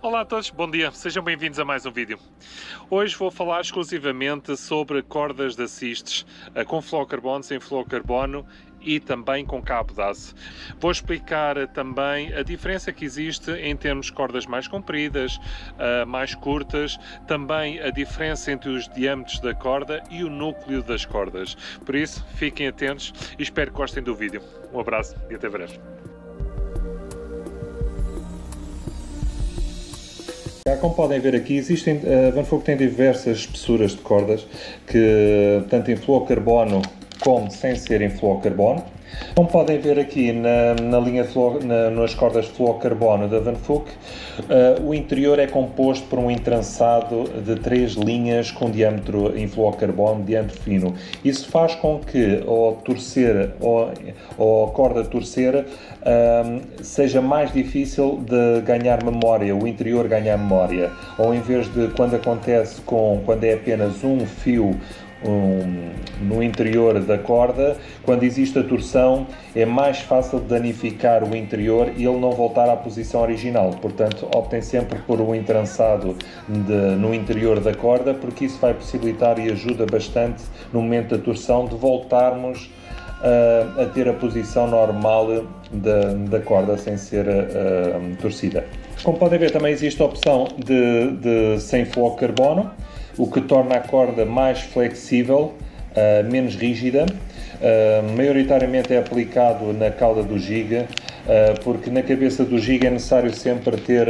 Olá a todos, bom dia, sejam bem-vindos a mais um vídeo. Hoje vou falar exclusivamente sobre cordas de assistes com fluorocarbono, sem fluorocarbono e também com cabo de aço. Vou explicar também a diferença que existe em termos de cordas mais compridas, mais curtas, também a diferença entre os diâmetros da corda e o núcleo das cordas. Por isso, fiquem atentos e espero que gostem do vídeo. Um abraço e até breve. Como podem ver aqui, a Van Fugh tem diversas espessuras de cordas, que tanto em fluorocarbono como sem ser em fluorocarbono. Como podem ver aqui nas cordas de fluorocarbono da Van Fugh, o interior é composto por um entrançado de 3 linhas com diâmetro em fluorocarbono, diâmetro fino. Isso faz com que, ao torcer, ou a corda torcer, seja mais difícil de ganhar memória, o interior ganhar memória. Ou em vez de quando é apenas um fio no interior da corda, quando existe a torção é mais fácil de danificar o interior e ele não voltar à posição original. Portanto, optem sempre por um entrançado no interior da corda, porque isso vai possibilitar e ajuda bastante no momento da torção de voltarmos a ter a posição normal da corda sem ser torcida. Como podem ver, também existe a opção de sem fluorocarbono, o que torna a corda mais flexível, menos rígida. Maioritariamente é aplicado na cauda do giga, porque na cabeça do giga é necessário sempre ter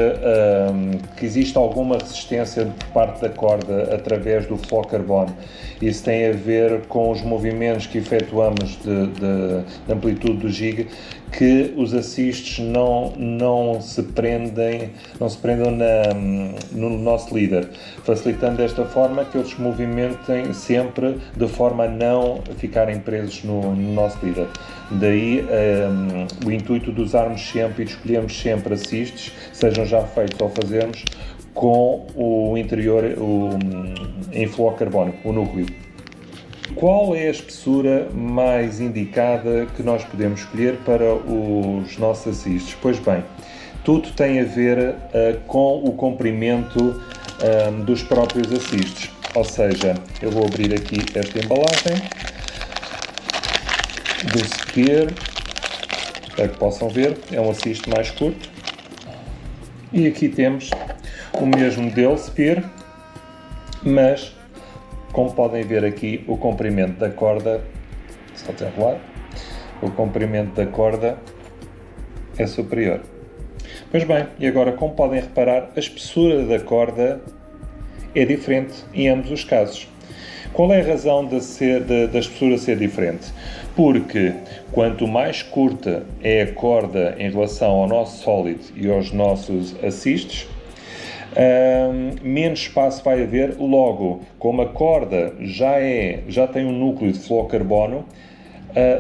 que existe alguma resistência por parte da corda através do fluorocarbono. Isso tem a ver com os movimentos que efetuamos de amplitude do giga, que os assistes não se prendem no nosso líder, facilitando desta forma que eles se movimentem sempre de forma a não ficarem presos no nosso líder. Daí o intuito de usarmos sempre e de escolhermos sempre assistes, sejam já feitos ou fazermos, com o interior em fluorocarbono, o núcleo. Qual é a espessura mais indicada que nós podemos escolher para os nossos assistes? Pois bem, tudo tem a ver com o comprimento dos próprios assistes. Ou seja, eu vou abrir aqui esta embalagem do Spear, para que possam ver, é um assiste mais curto. E aqui temos o mesmo modelo Spear, mas como podem ver aqui, o comprimento da corda, só desenrolar, o comprimento da corda é superior. Pois bem, e agora, como podem reparar, a espessura da corda é diferente em ambos os casos. Qual é a razão da espessura ser diferente? Porque quanto mais curta é a corda em relação ao nosso sólido e aos nossos assistes, menos espaço vai haver. Logo, como a corda já tem um núcleo de fluorocarbono,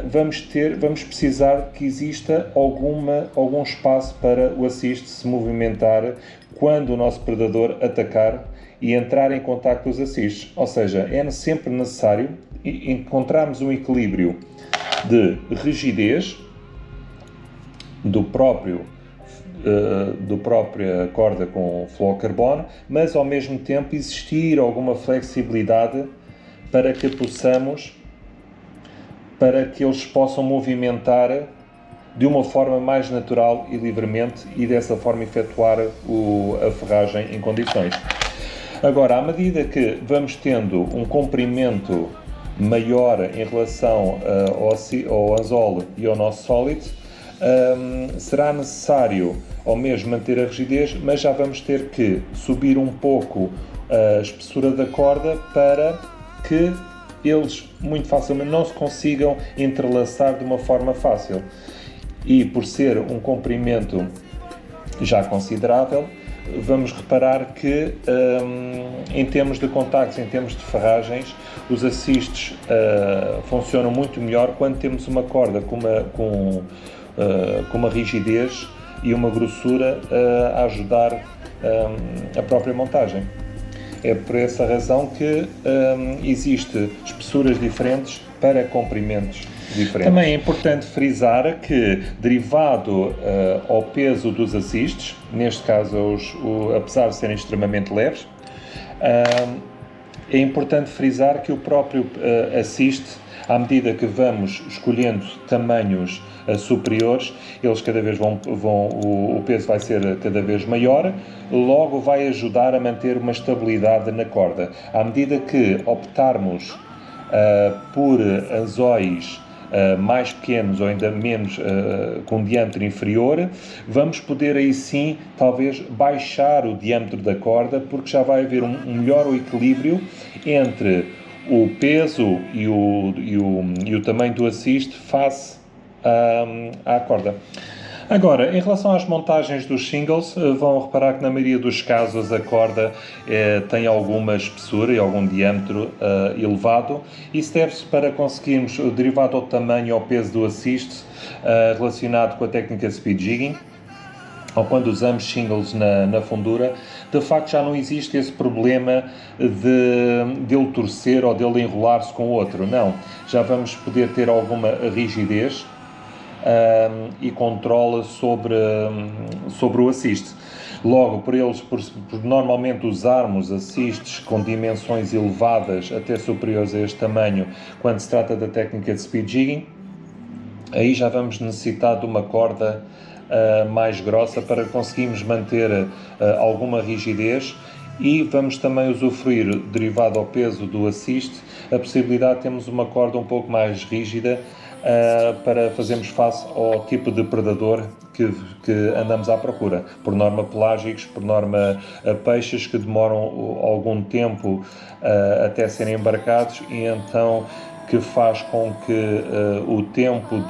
vamos precisar que exista algum espaço para o assiste se movimentar quando o nosso predador atacar e entrar em contacto com os assistes. Ou seja, é sempre necessário encontrarmos um equilíbrio de rigidez do própria corda com fluorocarbono, mas ao mesmo tempo existir alguma flexibilidade para que eles possam movimentar de uma forma mais natural e livremente e dessa forma efetuar a ferragem em condições. Agora, à medida que vamos tendo um comprimento maior em relação ao anzol e ao nosso sólido, será necessário ao mesmo manter a rigidez, mas já vamos ter que subir um pouco a espessura da corda para que eles muito facilmente não se consigam entrelaçar de uma forma fácil. E por ser um comprimento já considerável, vamos reparar que em termos de contactos, em termos de ferragens, os assistes funcionam muito melhor quando temos uma corda com uma rigidez e uma grossura a ajudar a própria montagem. É por essa razão que existem espessuras diferentes para comprimentos diferentes. Também é importante frisar que, derivado ao peso dos assistes, neste caso apesar de serem extremamente leves, é importante frisar que o próprio assiste, à medida que vamos escolhendo tamanhos superiores, eles cada vez o peso vai ser cada vez maior, logo vai ajudar a manter uma estabilidade na corda. À medida que optarmos por anzóis mais pequenos ou ainda menos com diâmetro inferior, vamos poder aí sim talvez baixar o diâmetro da corda, porque já vai haver um melhor equilíbrio entre o peso e o tamanho do assist face à corda. Agora, em relação às montagens dos shingles, vão reparar que na maioria dos casos a corda tem alguma espessura e algum diâmetro elevado. Isso deve-se para conseguirmos, derivado ao tamanho e ao peso do assist, relacionado com a técnica speed jigging, ou quando usamos shingles na fundura, de facto já não existe esse problema de ele torcer ou de ele enrolar-se com o outro. Não, já vamos poder ter alguma rigidez e controle sobre o assist. Logo, por normalmente usarmos assistes com dimensões elevadas, até superiores a este tamanho, quando se trata da técnica de speed jigging, aí já vamos necessitar de uma corda mais grossa para conseguirmos manter alguma rigidez, e vamos também usufruir, derivado ao peso do assist, a possibilidade de termos uma corda um pouco mais rígida para fazermos face ao tipo de predador que andamos à procura. Por norma pelágicos, por norma peixes que demoram algum tempo até serem embarcados, e então que faz com que o tempo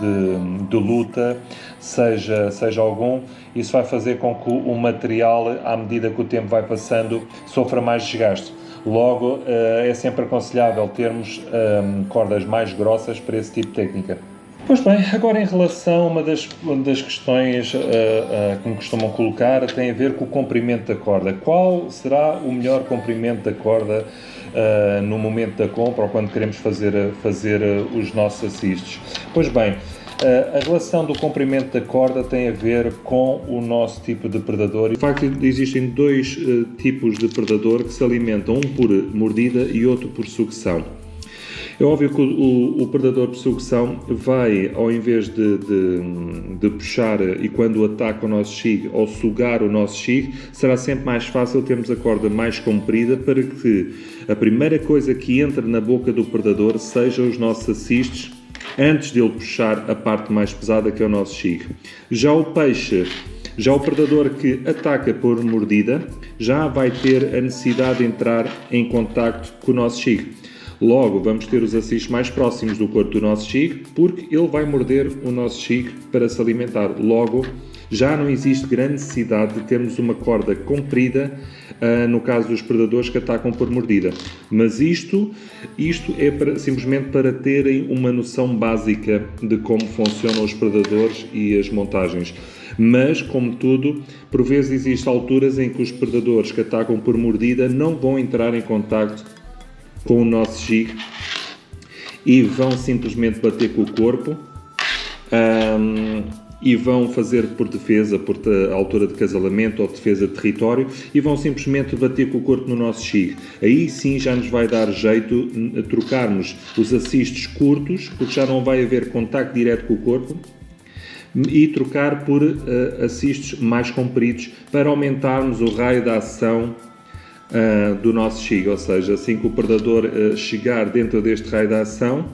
de luta seja algum. Isso vai fazer com que o material, à medida que o tempo vai passando, sofra mais desgaste. Logo, é sempre aconselhável termos cordas mais grossas para esse tipo de técnica. Pois bem, agora em relação a uma das questões que me costumam colocar, tem a ver com o comprimento da corda. Qual será o melhor comprimento da corda no momento da compra ou quando queremos fazer os nossos assistes? Pois bem, a relação do comprimento da corda tem a ver com o nosso tipo de predador. De facto, existem dois tipos de predador que se alimentam, um por mordida e outro por sucção. É óbvio que o predador por sucção vai, ao invés de puxar e quando ataca o nosso jig ou sugar o nosso jig, será sempre mais fácil termos a corda mais comprida para que a primeira coisa que entra na boca do predador seja os nossos assistes, antes de ele puxar a parte mais pesada, que é o nosso jig. Já o predador que ataca por mordida, já vai ter a necessidade de entrar em contacto com o nosso jig. Logo, vamos ter os assistes mais próximos do corpo do nosso jig, porque ele vai morder o nosso jig para se alimentar. Logo, já não existe grande necessidade de termos uma corda comprida, no caso dos predadores que atacam por mordida. Mas isto é simplesmente para terem uma noção básica de como funcionam os predadores e as montagens. Mas, como tudo, por vezes existem alturas em que os predadores que atacam por mordida não vão entrar em contacto com o nosso jig e vão simplesmente bater com o corpo e vão fazer por defesa, por altura de casalamento ou defesa de território, e vão simplesmente bater com o corpo no nosso jig. Aí sim já nos vai dar jeito a trocarmos os assistes curtos, porque já não vai haver contacto direto com o corpo, e trocar por assistes mais compridos para aumentarmos o raio de ação do nosso jig, ou seja, assim que o predador chegar dentro deste raio de ação,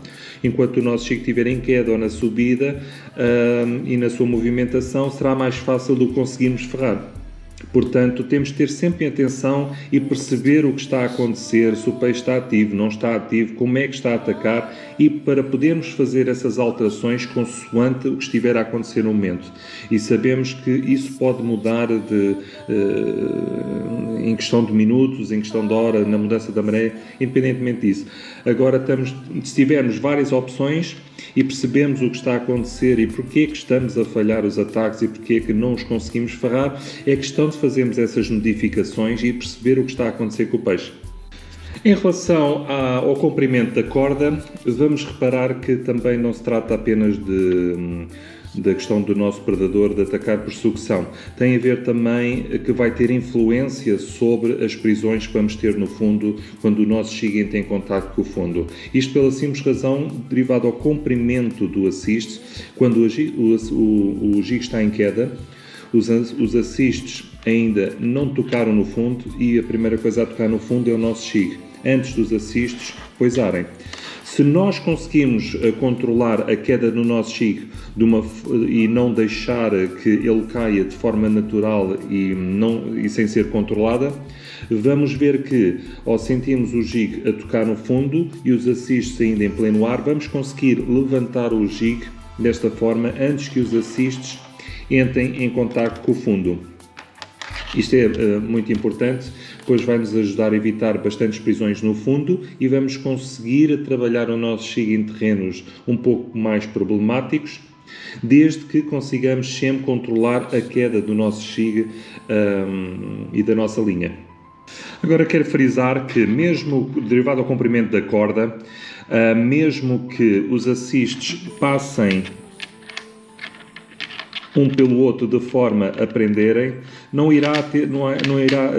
enquanto o nosso jig estiver em queda ou na subida e na sua movimentação, será mais fácil de o conseguirmos ferrar. Portanto, temos de ter sempre atenção e perceber o que está a acontecer, se o peixe está ativo, não está ativo, como é que está a atacar, e para podermos fazer essas alterações consoante o que estiver a acontecer no momento. E sabemos que isso pode mudar em questão de minutos, em questão de hora, na mudança da maré, independentemente disso. Agora, se tivermos várias opções e percebemos o que está a acontecer e porque é que estamos a falhar os ataques e porque é que não os conseguimos ferrar, é questão de fazermos essas modificações e perceber o que está a acontecer com o peixe. Em relação ao comprimento da corda, vamos reparar que também não se trata apenas da questão do nosso predador de atacar por sucção. Tem a ver também que vai ter influência sobre as prisões que vamos ter no fundo quando o nosso jig entra em contato com o fundo. Isto pela simples razão, derivado ao comprimento do assist, quando o jig está em queda, os assists ainda não tocaram no fundo e a primeira coisa a tocar no fundo é o nosso jig, antes dos assists poisarem. Se nós conseguimos controlar a queda do nosso jig e não deixar que ele caia de forma natural e sem ser controlada, vamos ver que, ao sentirmos o jig a tocar no fundo e os assists ainda em pleno ar, vamos conseguir levantar o jig desta forma antes que os assists entrem em contacto com o fundo. Isto é muito importante, pois vai-nos ajudar a evitar bastantes prisões no fundo e vamos conseguir trabalhar o nosso jig em terrenos um pouco mais problemáticos, desde que consigamos sempre controlar a queda do nosso jig e da nossa linha. Agora quero frisar que, mesmo derivado ao comprimento da corda, mesmo que os assists passem um pelo outro de forma a prenderem, não irá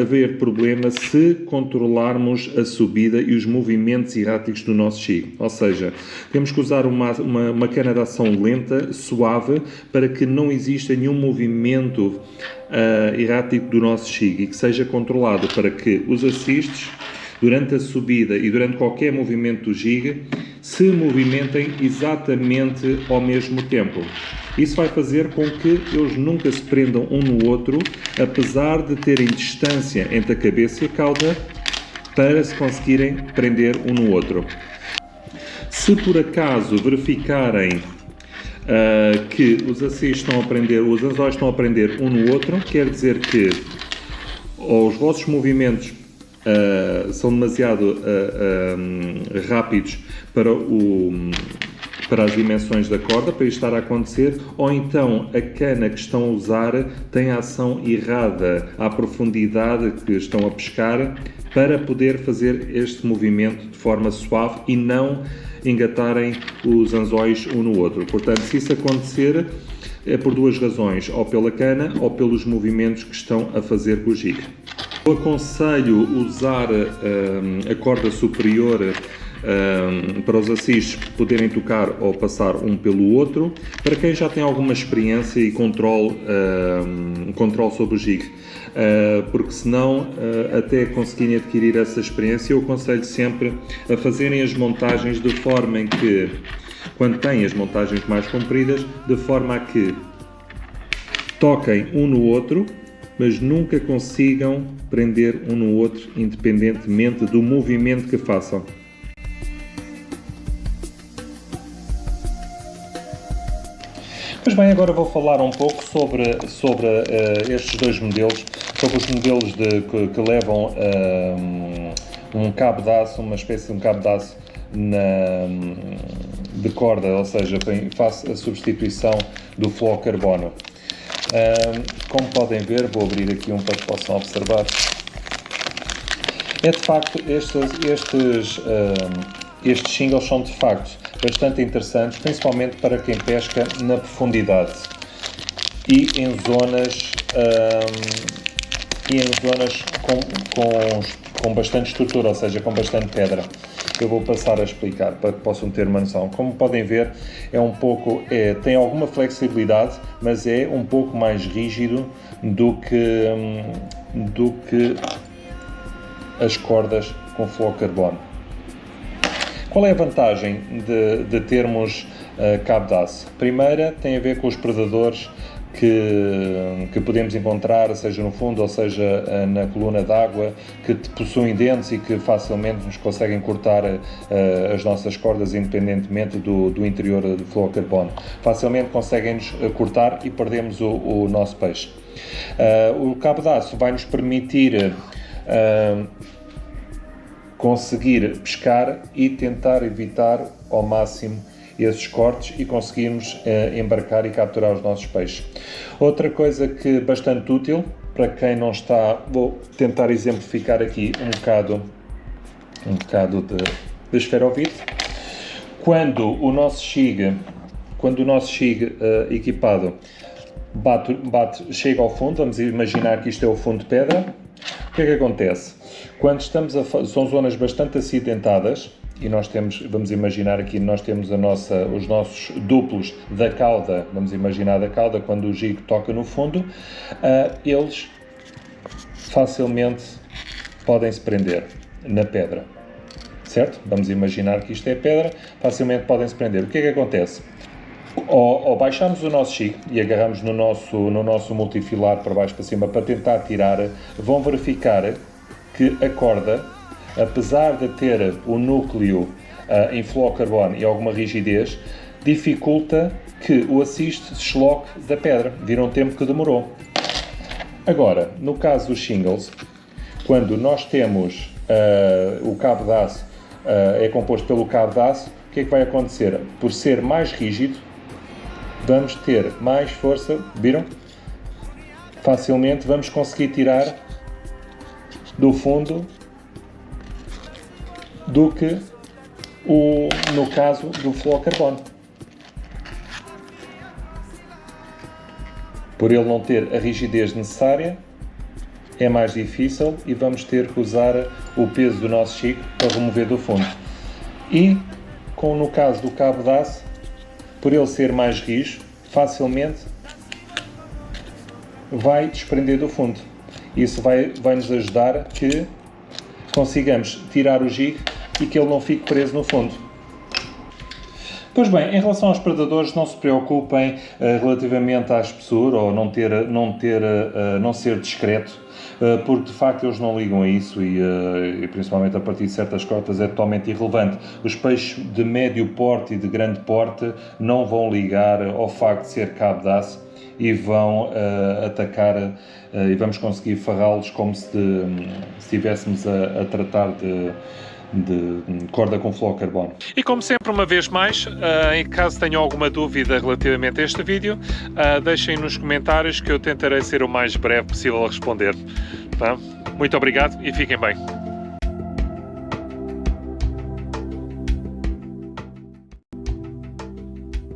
haver problema se controlarmos a subida e os movimentos erráticos do nosso jig. Ou seja, temos que usar uma cana de ação lenta, suave, para que não exista nenhum movimento errático do nosso jig e que seja controlado para que os assists, durante a subida e durante qualquer movimento do jig, se movimentem exatamente ao mesmo tempo. Isso vai fazer com que eles nunca se prendam um no outro, apesar de terem distância entre a cabeça e a cauda para se conseguirem prender um no outro. Se por acaso verificarem que os assists estão a prender, os anzóis estão a prender um no outro, quer dizer que os vossos movimentos são demasiado rápidos para as dimensões da corda, para isto estar a acontecer, ou então a cana que estão a usar tem a ação errada à profundidade que estão a pescar para poder fazer este movimento de forma suave e não engatarem os anzóis um no outro. Portanto, se isso acontecer, é por duas razões, ou pela cana ou pelos movimentos que estão a fazer com o jig. Eu aconselho usar a corda superior para os assists poderem tocar ou passar um pelo outro, para quem já tem alguma experiência e controle sobre o jig, porque senão até conseguirem adquirir essa experiência, eu aconselho sempre a fazerem as montagens de forma em que, quando têm as montagens mais compridas, de forma a que toquem um no outro, mas nunca consigam prender um no outro, independentemente do movimento que façam. Pois bem, agora vou falar um pouco sobre estes dois modelos, sobre os modelos que levam um cabo de aço, uma espécie de um cabo de aço de corda, ou seja, faz a substituição do fluorocarbono. Como podem ver, vou abrir aqui um para que possam observar. É de facto, estes singles são de facto bastante interessantes, principalmente para quem pesca na profundidade e em zonas com bastante estrutura, ou seja, com bastante pedra. Eu vou passar a explicar para que possam ter uma noção. Como podem ver, tem alguma flexibilidade, mas é um pouco mais rígido do que as cordas com fluorocarbono. Qual é a vantagem de termos cabo de aço? Primeira, tem a ver com os predadores que podemos encontrar, seja no fundo ou seja na coluna d'água, que possuem dentes e que facilmente nos conseguem cortar as nossas cordas, independentemente do interior do fluorocarbono. Facilmente conseguem-nos cortar e perdemos o nosso peixe. O cabo de aço vai nos permitir conseguir pescar e tentar evitar ao máximo esses cortes e conseguirmos embarcar e capturar os nossos peixes. Outra coisa que é bastante útil para quem não está, vou tentar exemplificar aqui um bocado um bocado de esferovite. Quando o nosso Shig equipado chega ao fundo, vamos imaginar que isto é o fundo de pedra, o que é que acontece? Quando estamos são zonas bastante acidentadas, e vamos imaginar aqui, nós temos os nossos duplos da cauda, vamos imaginar da cauda, quando o Shig toca no fundo, eles facilmente podem se prender na pedra, certo? Vamos imaginar que isto é pedra, facilmente podem se prender. O que é que acontece? Ao baixarmos o nosso Shig e agarramos no nosso multifilar para baixo para cima para tentar tirar, vão verificar que a corda, apesar de ter o núcleo em fluorocarbono e alguma rigidez, dificulta que o assist se desloque da pedra. Viram o tempo que demorou. Agora, no caso dos shingles, quando nós temos o cabo de aço, é composto pelo cabo de aço, o que é que vai acontecer? Por ser mais rígido, vamos ter mais força, viram? Facilmente vamos conseguir tirar do fundo do que no caso do fluorocarbono. Por ele não ter a rigidez necessária, é mais difícil e vamos ter que usar o peso do nosso Shig para remover do fundo. E, no caso do cabo de aço, por ele ser mais rijo, facilmente vai desprender do fundo. Isso vai nos ajudar a que consigamos tirar o Shig e que ele não fique preso no fundo. Pois bem, em relação aos predadores, não se preocupem relativamente à espessura ou não ser discreto, porque de facto eles não ligam a isso e principalmente a partir de certas cotas é totalmente irrelevante. Os peixes de médio porte e de grande porte não vão ligar ao facto de ser cabo de aço e vão atacar e vamos conseguir farrá-los como se estivéssemos a tratar de corda com fluorocarbono. E como sempre, uma vez mais, em caso tenham alguma dúvida relativamente a este vídeo, deixem nos comentários que eu tentarei ser o mais breve possível a responder. Tá? Muito obrigado e fiquem bem.